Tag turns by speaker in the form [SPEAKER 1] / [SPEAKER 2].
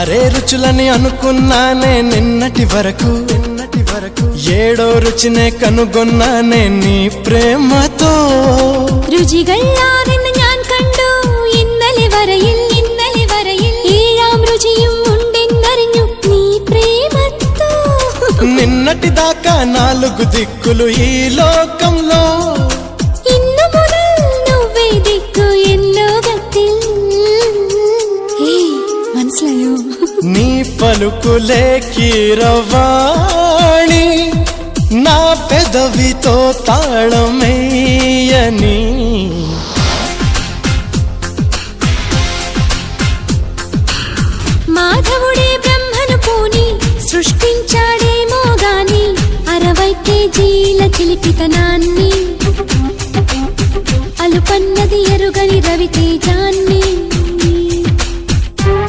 [SPEAKER 1] ఆరే రుచులని అనుకున్నానే నిన్నటి వరకు ఏడో రుచినే కనుగొన్నానే నీ ప్రేమతో
[SPEAKER 2] രുചികളാണെന്ന് ഞാൻ കണ്ടു ഇന്നലെ വരയിൽ ഏഴാം രുചിയും ഉണ്ടെന്നറിഞ്ഞു നീ പ്രേമത്തോ
[SPEAKER 1] నిన్నటి దాకా నాలుగు దిక్కులు ఈ లోకంలో
[SPEAKER 2] ഇന്നു മുതൽ నువ్వే దిక్కు ఎన్ లోകത്തിൽ മനസ്സിലായോ
[SPEAKER 1] నీ పలుకులే కీరవాణి నా పెదవితో తాళమేయని
[SPEAKER 2] మాధవుడే బ్రహ్మను పూని సృష్టించాడేమో గాని 60 కేజీల చిలిపితనాన్ని అలుపన్నది ఎరుగని రవితేజాన్ని